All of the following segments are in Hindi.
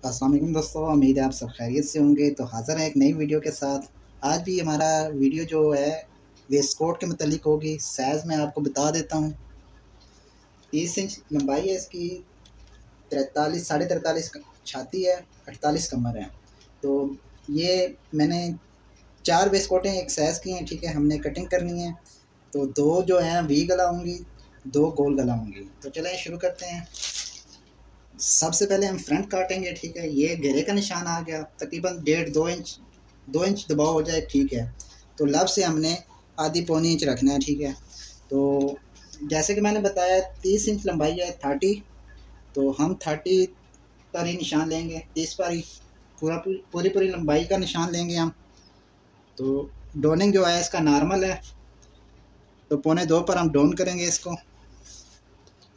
अस्सलाम वालेकुम दोस्तों, उम्मीद है आप सब खैरियत से होंगे। तो हाज़िर है एक नई वीडियो के साथ। आज भी हमारा वीडियो जो है वेस्ट कोट के मतलब होगी। साइज़ मैं आपको बता देता हूँ। 30 इंच लंबाई है इसकी, 43 साढ़े 43 छाती है, 48 कमर है। तो ये मैंने 4 वेस्ट कोटें एक साइज़ की हैं, ठीक है। हमने कटिंग करनी है तो 2 जो हैं वी गला होंगी, 2 गोल गला होंगी। तो चलें शुरू करते हैं। सबसे पहले हम फ्रंट काटेंगे, ठीक है। ये घेरे का निशान आ गया, तकरीबन 1.5-2 इंच दबाव हो जाए, ठीक है। तो लब से हमने आधी पौनी इंच रखना है, ठीक है। तो जैसे कि मैंने बताया 30 इंच लंबाई है, 30, तो हम 30 पर ही निशान लेंगे। 30 पर ही पूरी लंबाई का निशान लेंगे हम। तो डोनिंग जो है इसका नॉर्मल है, तो 1.25 पर हम डोन करेंगे इसको।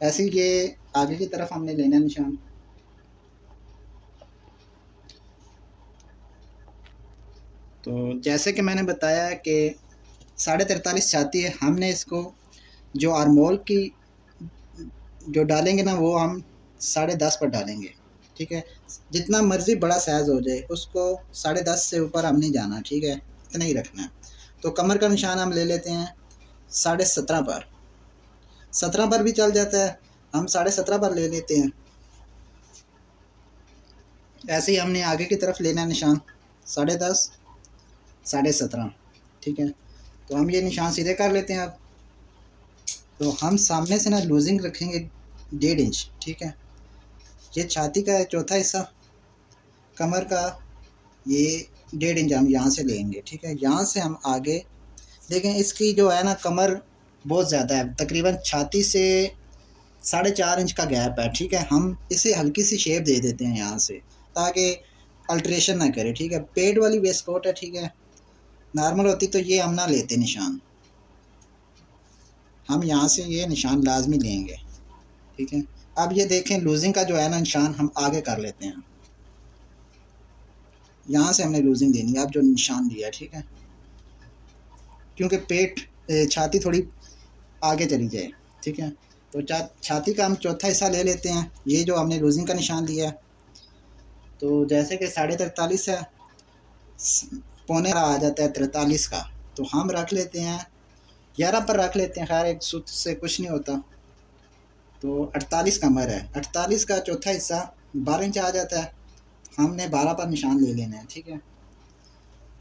ऐसे ही ये आगे की तरफ हमने लेना निशान। तो जैसे कि मैंने बताया कि 43.5 छाती है, हमने इसको जो आर्मोल की जो डालेंगे ना वो हम 10.5 पर डालेंगे, ठीक है। जितना मर्ज़ी बड़ा साइज़ हो जाए उसको 10.5 से ऊपर हम नहीं जाना, ठीक है, इतना ही रखना है। तो कमर का निशान हम ले लेते हैं 17.5 पर। 17 पर भी चल जाता है, हम 17.5 पर ले लेते हैं। ऐसे ही हमने आगे की तरफ लेना निशान 10.5, 17.5, ठीक है। तो हम ये निशान सीधे कर लेते हैं अब। तो हम सामने से ना लूजिंग रखेंगे 1.5 इंच, ठीक है। ये छाती का है चौथा हिस्सा, कमर का ये 1.5 इंच हम यहाँ से लेंगे, ठीक है। यहाँ से हम आगे देखें, इसकी जो है ना कमर बहुत ज़्यादा है, तकरीबन छाती से 4.5 इंच का गैप है, ठीक है। हम इसे हल्की सी शेप दे देते हैं यहाँ से, ताकि अल्ट्रेशन ना करे, ठीक है। पेड वाली वेस्ट कोट है, ठीक है। नॉर्मल होती तो ये हम ना लेते निशान, हम यहाँ से ये निशान लाजमी लेंगे, ठीक है। अब ये देखें लूजिंग का जो है ना निशान हम आगे कर लेते हैं। यहाँ से हमने लूजिंग देनी है, अब जो निशान दिया है, ठीक है, क्योंकि पेट छाती थोड़ी आगे चली जाए, ठीक है। तो छाती का हम चौथा हिस्सा ले लेते हैं, ये जो हमने लूजिंग का निशान दिया है। तो जैसे कि 43.5 है, 1.25 आ जाता है 43 का, तो हम रख लेते हैं 11 पर रख लेते हैं। खैर एक सूत्र से कुछ नहीं होता। तो 48 कमर है, 48 का चौथा हिस्सा 12 इंच आ जाता है, हमने 12 पर निशान ले लेना है, ठीक है।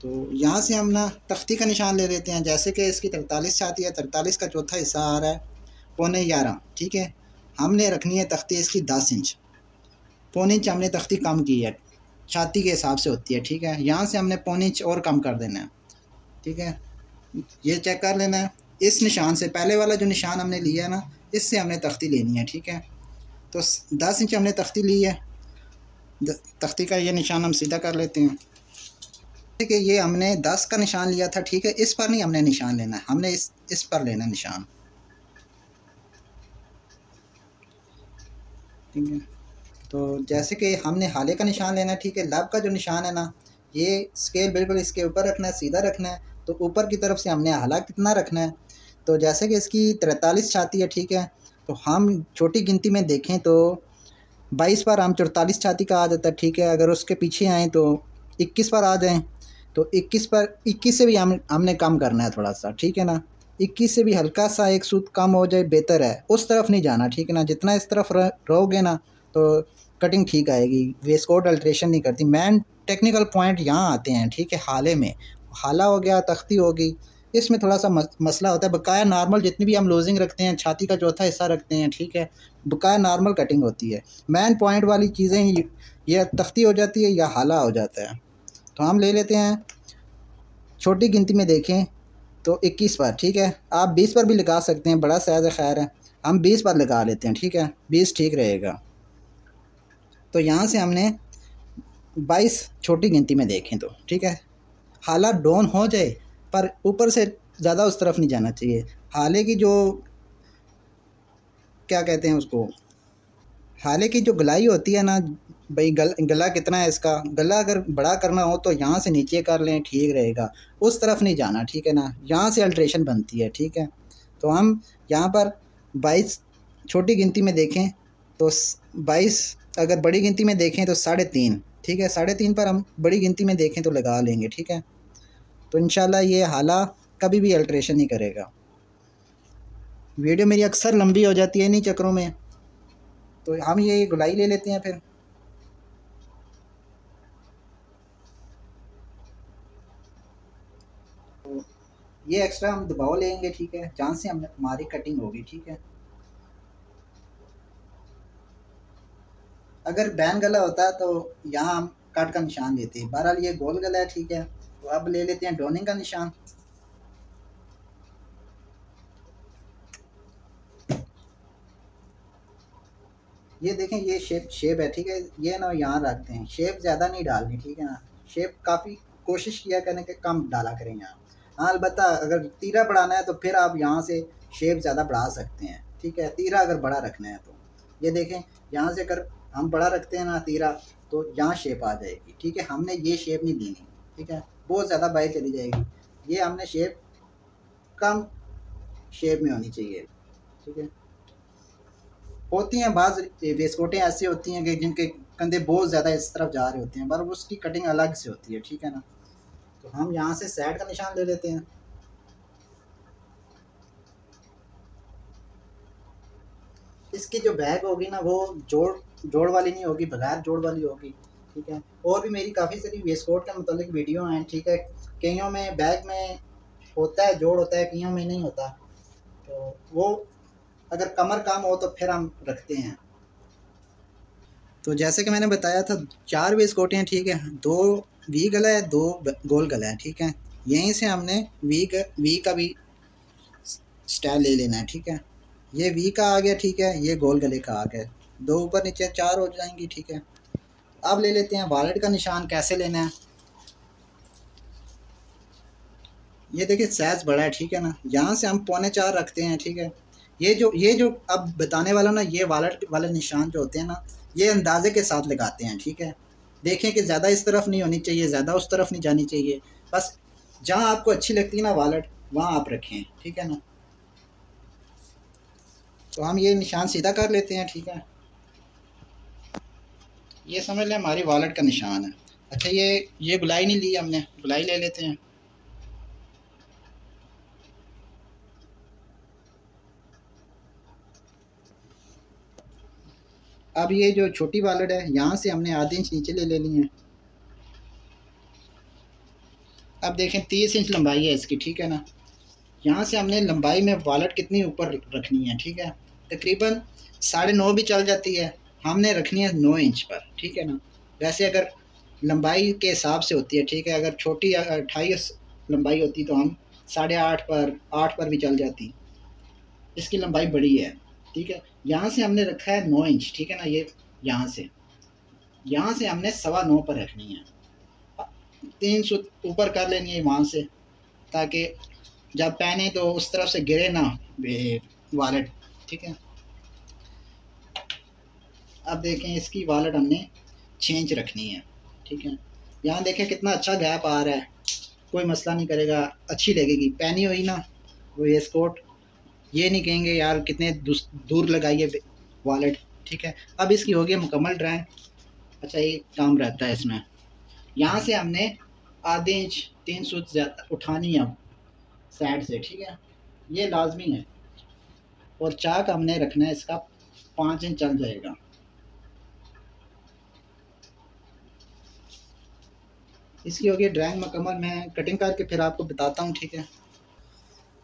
तो यहाँ से हम ना तख्ती का निशान ले लेते हैं। जैसे कि इसकी 43 छाती है, 43 का चौथा हिस्सा आ रहा है 11.25, ठीक है। हमने रखनी है तख्ती इसकी 10 इंच, 1.25 इंच हमने तख्ती कम की है, छाती के हिसाब से होती है, ठीक है। यहाँ से हमने 1.25 इंच और कम कर देना है, ठीक है। ये चेक कर लेना है। इस निशान से पहले वाला जो निशान हमने लिया है ना, इससे हमने तख्ती लेनी है, ठीक है। तो 10 इंच हमने तख्ती ली है, तख्ती का ये निशान हम सीधा कर लेते हैं। ठीक है, ये हमने 10 का निशान लिया था, ठीक है। इस पर नहीं हमने निशान लेना है, हमने इस पर लेना निशान, ठीक है। तो जैसे कि हमने हाले का निशान लेना है, ठीक है। लब का जो निशान है ना, ये स्केल बिल्कुल इसके ऊपर रखना है, सीधा रखना है। तो ऊपर की तरफ से हमने हाला कितना रखना है, तो जैसे कि इसकी 43 छाती है, ठीक है। तो हम छोटी गिनती में देखें तो 22 पर हम 44 छाती का आ जाता है, ठीक है। अगर उसके पीछे आएँ तो 21 पर आ जाएँ, तो 21 से भी हमने कम करना है थोड़ा सा, ठीक है ना। 21 से भी हल्का सा एक सूत कम हो जाए बेहतर है, उस तरफ नहीं जाना, ठीक है ना। जितना इस तरफ रहोगे ना तो कटिंग ठीक आएगी, वेस्ट कोट अल्ट्रेशन नहीं करती। मेन टेक्निकल पॉइंट यहाँ आते हैं, ठीक है। हाले में हाला हो गया, तख्ती होगी, इसमें थोड़ा सा मसला होता है। बकाया नॉर्मल जितनी भी हम लूजिंग रखते हैं, छाती का चौथा हिस्सा रखते हैं, ठीक है, बकाया नॉर्मल कटिंग होती है। मेन पॉइंट वाली चीज़ें या तख्ती हो जाती है या हाला हो जाता है। तो हम ले लेते हैं, छोटी गिनती में देखें तो 21 पर, ठीक है। आप 20 पर भी लगा सकते हैं, बड़ा साइज़ है, खैर है, हम 20 पर लगा लेते हैं, ठीक है। 20 ठीक रहेगा। तो यहाँ से हमने 22 छोटी गिनती में देखें तो, ठीक है। हाला डाउन हो जाए पर ऊपर से ज़्यादा उस तरफ नहीं जाना चाहिए। हाले की जो क्या कहते हैं उसको, हाले की जो गलाई होती है ना भाई, गला कितना है इसका, गला अगर बड़ा करना हो तो यहाँ से नीचे कर लें, ठीक रहेगा। उस तरफ नहीं जाना, ठीक है ना, यहाँ से अल्ट्रेशन बनती है, ठीक है। तो हम यहाँ पर 22 छोटी गिनती में देखें तो 22 अगर बड़ी गिनती में देखें तो 3.5, ठीक है, 3.5 पर हम बड़ी गिनती में देखें तो लगा लेंगे, ठीक है। तो इंशाल्लाह ये हाला कभी भी अल्ट्रेशन नहीं करेगा। वीडियो मेरी अक्सर लंबी हो जाती है इन्हीं चक्करों में, तो हम ये गुलाई ले लेते हैं फिर। तो ये एक्स्ट्रा हम दबाव लेंगे, ठीक है, जहाँ से हमारी कटिंग होगी, ठीक है। अगर बैन गला होता है तो यहाँ हम कट का निशान लेते हैं, बहरहाल ये गोल गला है, ठीक है। तो अब ले लेते हैं डोनिंग का निशान। ये देखें ये शेप है, ठीक है, ये ना यहाँ रखते हैं, शेप ज़्यादा नहीं डालनी, ठीक है ना, शेप काफ़ी कोशिश किया करने के कम डाला करें यहाँ। हाँ अलबत्ता अगर तीरा बढ़ाना है तो फिर आप यहाँ से शेप ज़्यादा बढ़ा सकते हैं, ठीक है, तीरा अगर बड़ा रखना है तो। ये देखें यहाँ से अगर हम बड़ा रखते हैं ना तीरा, तो यहाँ शेप आ जाएगी, ठीक है। हमने ये शेप नहीं देनी, ठीक है, बहुत ज़्यादा बाहर चली जाएगी। ये हमने शेप कम शेप में होनी चाहिए, ठीक है। होती हैं बाज़ वेस्कोटें ऐसी होती हैं कि जिनके कंधे बहुत ज़्यादा इस तरफ जा रहे होते हैं, पर उसकी कटिंग अलग से होती है, ठीक है ना। तो हम यहाँ से साइड का निशान ले लेते हैं। इसकी जो बैग होगी ना वो जोड़ वाली नहीं होगी, बगैर जोड़ वाली होगी, ठीक है। और भी मेरी काफ़ी सारी वेस्कोट के मतलब वीडियो हैं, ठीक है। कईयों में बैग में होता है जोड़ होता है, कईयों में नहीं होता, तो वो अगर कमर कम हो तो फिर हम रखते हैं। तो जैसे कि मैंने बताया था 4 वेस्कोटें हैं, ठीक है, 2 वी गला है, 2 गोल गला है, ठीक है। यहीं से हमने वी का भी स्टाइल ले लेना है, ठीक है। ये वी का आ गया, ठीक है, ये गोल गले का आ गया, 2 ऊपर नीचे 4 हो जाएंगी, ठीक है। अब ले लेते हैं वॉलेट का निशान। कैसे लेना है, ये देखिए साइज़ बड़ा है, ठीक है ना, यहाँ से हम 3.25 रखते हैं, ठीक है। ये जो अब बताने वाला ना, ये वॉलेट वाले निशान जो होते हैं ना, ये अंदाजे के साथ लगाते हैं, ठीक है। देखें कि ज़्यादा इस तरफ नहीं होनी चाहिए, ज़्यादा उस तरफ नहीं जानी चाहिए, बस जहाँ आपको अच्छी लगती है ना वॉलेट वहाँ आप रखें, ठीक है ना। तो हम ये निशान सीधा कर लेते हैं, ठीक है। ये समझ लें हमारी वॉलेट का निशान है। अच्छा ये गुलाई नहीं ली हमने, गुलाई ले लेते हैं। अब ये जो छोटी वॉलेट है यहाँ से हमने आधे इंच नीचे ले लेनी है। अब देखें 30 इंच लंबाई है इसकी, ठीक है ना। यहाँ से हमने लंबाई में वॉलेट कितनी ऊपर रखनी है, ठीक है, तकरीबन 9.5 भी चल जाती है, हमने रखनी है 9 इंच पर, ठीक है ना। वैसे अगर लंबाई के हिसाब से होती है, ठीक है, अगर छोटी 28 लंबाई होती तो हम 8.5 पर 8 पर भी चल जाती, इसकी लंबाई बड़ी है, ठीक है। यहाँ से हमने रखा है 9 इंच, ठीक है ना। ये यहाँ से हमने 9.25 पर रखनी है, 3 सूत ऊपर कर लेनी है वहाँ से, ताकि जब पहने तो उस तरफ से गिरे ना वॉलेट, ठीक है। अब देखें इसकी वॉलेट हमने 6 इंच रखनी है, ठीक है। यहाँ देखें कितना अच्छा गैप आ रहा है, कोई मसला नहीं करेगा, अच्छी लगेगी पहनी हुई ना वो ये स्कोट, ये नहीं कहेंगे यार कितने दूर लगाइए वॉलेट, ठीक है। अब इसकी हो गई मुकम्मल ड्राइंग। अच्छा ये काम रहता है इसमें, यहाँ से हमने आधे इंच 3 सूत ज़्यादा उठानी है साइड से, ठीक है, ये लाजमी है। और चाक हमने रखना है इसका 5 इंच चल जाएगा। इसकी हो गई ड्राइंग मुकम्मल। मैं कटिंग करके फिर आपको बताता हूँ, ठीक है।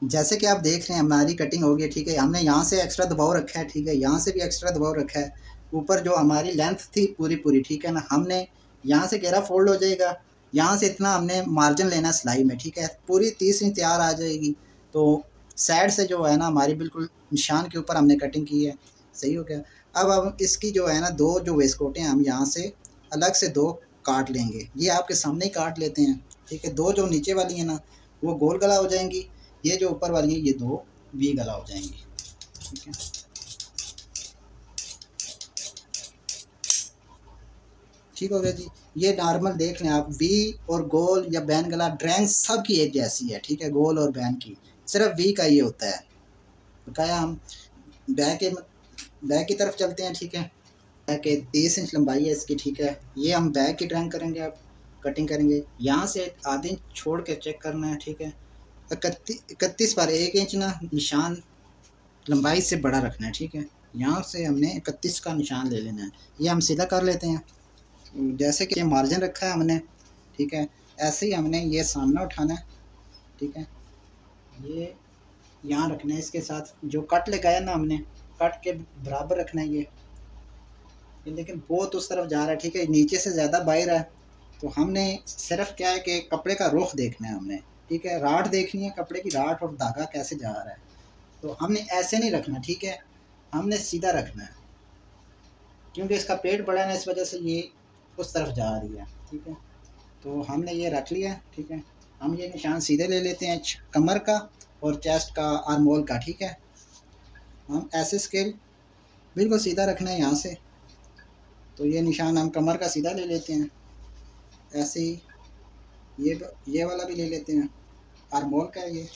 जैसे कि आप देख रहे हैं हमारी कटिंग हो गई, ठीक है। हमने यहाँ से एक्स्ट्रा दबाव रखा है, ठीक है, यहाँ से भी एक्स्ट्रा दबाव रखा है, ऊपर जो हमारी लेंथ थी पूरी, ठीक है ना, हमने यहाँ से घेरा फोल्ड हो जाएगा, यहाँ से इतना हमने मार्जिन लेना सिलाई में, ठीक है, पूरी 30 इंच तैयार आ जाएगी। तो साइड से जो है ना हमारी बिल्कुल निशान के ऊपर हमने कटिंग की है, सही हो गया। अब हम इसकी जो है ना 2 जो वेस्टकोटें हम यहाँ से अलग से 2 काट लेंगे, ये आपके सामने ही काट लेते हैं, ठीक है। 2 जो नीचे वाली है ना वो गोल गला हो जाएंगी, ये जो ऊपर वाली है ये 2 वी गला हो जाएंगी, ठीक है। ठीक हो गया जी। ये नॉर्मल देख लें आप, वी और गोल या बैन गला ड्राइंग सब की एक जैसी है, ठीक है, गोल और बैन की, सिर्फ वी का ये होता है। बताया हम बैक की तरफ चलते हैं, ठीक है। कि 30 इंच लंबाई है इसकी, ठीक है। ये हम बैक की ड्राइंग करेंगे, अब कटिंग करेंगे। यहाँ से आधे इंच छोड़ के चेक करना है, ठीक है। 31 पर 1 इंच ना निशान लंबाई से बड़ा रखना है, ठीक है। यहाँ से हमने 31 का निशान ले लेना है। ये हम सीधा कर लेते हैं। जैसे कि मार्जिन रखा है हमने, ठीक है, ऐसे ही हमने ये सामना उठाना है, ठीक है। ये यहाँ रखना है, इसके साथ जो कट लगाया ना हमने, कट के बराबर रखना है ये लेकिन बहुत उस तरफ जा रहा है, ठीक है, नीचे से ज़्यादा बाहर है। तो हमने सिर्फ क्या है कि कपड़े का रुख देखना है हमने, ठीक है, राट देखनी है, कपड़े की राट और धागा कैसे जा रहा है। तो हमने ऐसे नहीं रखना, ठीक है, हमने सीधा रखना है, क्योंकि इसका पेट बड़ा है ना, इस वजह से ये उस तरफ जा रही है, ठीक है। तो हमने ये रख लिया, ठीक है। हम ये निशान सीधे ले लेते हैं कमर का और चेस्ट का, आर्मोल का, ठीक है। हम ऐसे स्केल बिल्कुल सीधा रखना है यहाँ से। तो ये निशान हम कमर का सीधा ले लेते हैं, ऐसे ही ये वाला भी ले लेते हैं, आर्मोल का है ये।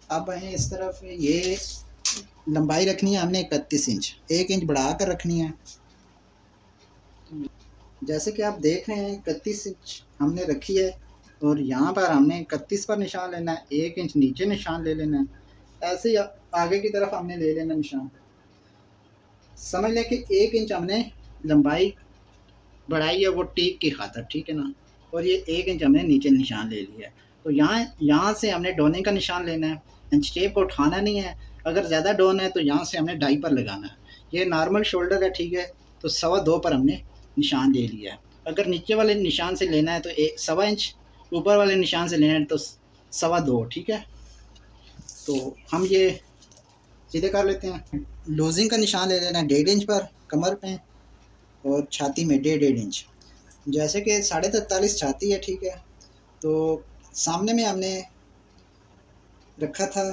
अब है इस तरफ ये लंबाई रखनी है हमने 31 इंच, 1 इंच बढ़ा कर रखनी है। जैसे कि आप देख रहे हैं 31 इंच हमने रखी है और यहाँ पर हमने 31 पर निशान लेना है, 1 इंच नीचे निशान ले लेना है। ऐसे ही आगे की तरफ हमने ले लेना निशान। समझ लें कि 1 इंच हमने लंबाई बढ़ाई है वो टीक की खातर, ठीक है ना। और ये 1 इंच हमने नीचे निशान ले लिया है। तो यहाँ से हमने डोने का निशान लेना है, इंच टेप को उठाना नहीं है। अगर ज़्यादा डोन है तो यहाँ से हमने 2.5 पर लगाना है। ये नॉर्मल शोल्डर है, ठीक है, तो 2.25 पर हमने निशान ले लिया है। अगर नीचे वाले निशान से लेना है तो 1.25 इंच, ऊपर वाले निशान से लेना है तो 2.25, ठीक है। तो हम ये सीधे कर लेते हैं। लूजिंग का निशान ले लेना है 1.5 इंच पर कमर पे और छाती में 1.5 इंच। जैसे कि 43.5 छाती है, ठीक है, तो सामने में हमने रखा था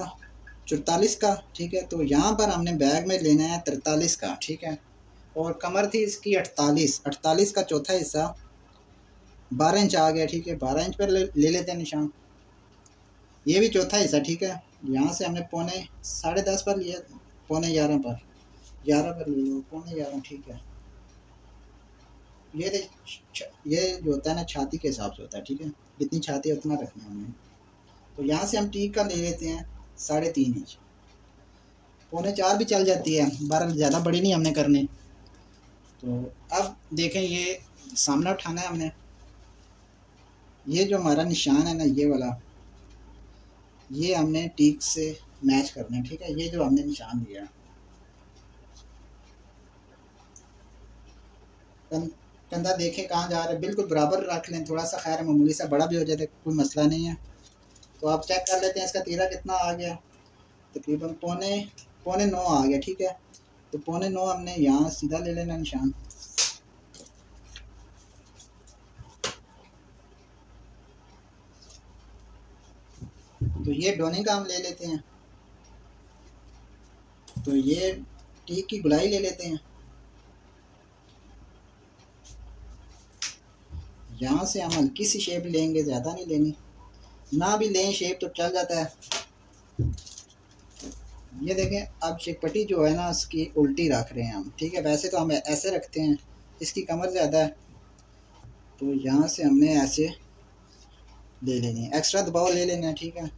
44 का, ठीक है। तो यहाँ पर हमने बैग में लेना है 43 का, ठीक है। और कमर थी इसकी 48 का चौथा हिस्सा 12 इंच आ गया, ठीक है। 12 इंच पर ले लेते हैं निशान। ये भी चौथा हिस्सा, ठीक है। यहाँ से हमने 10.5 पर लिया, 11.25 पर, 11 पर ले लो, 11.25, ठीक है। ये जो होता है ना छाती के हिसाब से होता है, ठीक है, जितनी छाती है उतना रखना है हमें। तो यहाँ से हम टीक का ले लेते हैं 3.5 इंच, 3.25 भी चल जाती है, 12 ज़्यादा बड़ी नहीं हमने करनी। तो अब देखें ये सामना उठाना है हमने। ये जो हमारा निशान है ना, ये वाला, ये हमने टीक से मैच करना है, ठीक है। ये जो हमने निशान दिया कंधा देखें कहाँ जा रहा है, बिल्कुल बराबर रख लें, थोड़ा सा खैर मामूली सा बड़ा भी हो जाए तो कोई मसला नहीं है। तो आप चेक कर लेते हैं इसका तीरा कितना आ गया, तकरीबन 8.25 आ गया, ठीक है। तो 8.25 हमने यहाँ सीधा ले लेना निशान। तो ये डोने का हम ले लेते हैं। तो ये टीक की गुलाई ले लेते हैं। यहाँ से हम हल्की सी शेप लेंगे, ज़्यादा नहीं लेनी, ना भी लें शेप तो चल जाता है। ये देखें, अब शेपटी जो है ना उसकी उल्टी रख रहे हैं हम, ठीक है। वैसे तो हम ऐसे रखते हैं, इसकी कमर ज़्यादा है तो यहाँ से हमने ऐसे ले लेनी है, एक्स्ट्रा दबाव ले लेना है, ठीक है।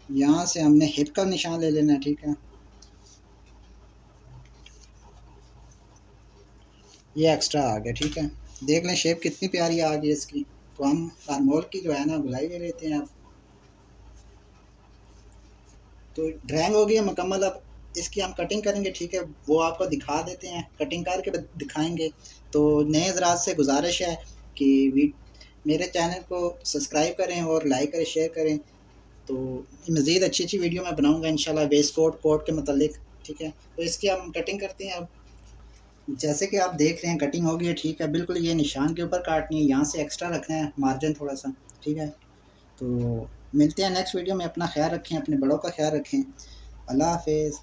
यहाँ से हमने हिप का निशान ले लेना है, ठीक है। ये एक्स्ट्रा आ गया, ठीक है। देख लें शेप कितनी प्यारी आ गई इसकी। तो हम आर्मोल की जो है ना गुलाई ले लेते हैं अब। तो ड्राइंग हो गई है मुकम्मल। अब इसकी हम कटिंग करेंगे, ठीक है, वो आपको दिखा देते हैं, कटिंग करके दिखाएंगे। तो नए हज़रात से गुजारिश है कि मेरे चैनल को सब्सक्राइब करें और लाइक करें, शेयर करें। तो मज़ीद अच्छी अच्छी वीडियो मैं बनाऊँगा इंशाल्लाह वेस्ट कोट के मतलब, ठीक है। तो इसकी हम कटिंग करते हैं अब। जैसे कि आप देख रहे हैं कटिंग हो गई है, ठीक है, बिल्कुल ये निशान के ऊपर काटनी है, यहाँ से एक्स्ट्रा रखना है मार्जिन थोड़ा सा, ठीक है। तो मिलते हैं नेक्स्ट वीडियो में। अपना ख्याल रखें, अपने बड़ों का ख्याल रखें। अल्लाह हाफिज़।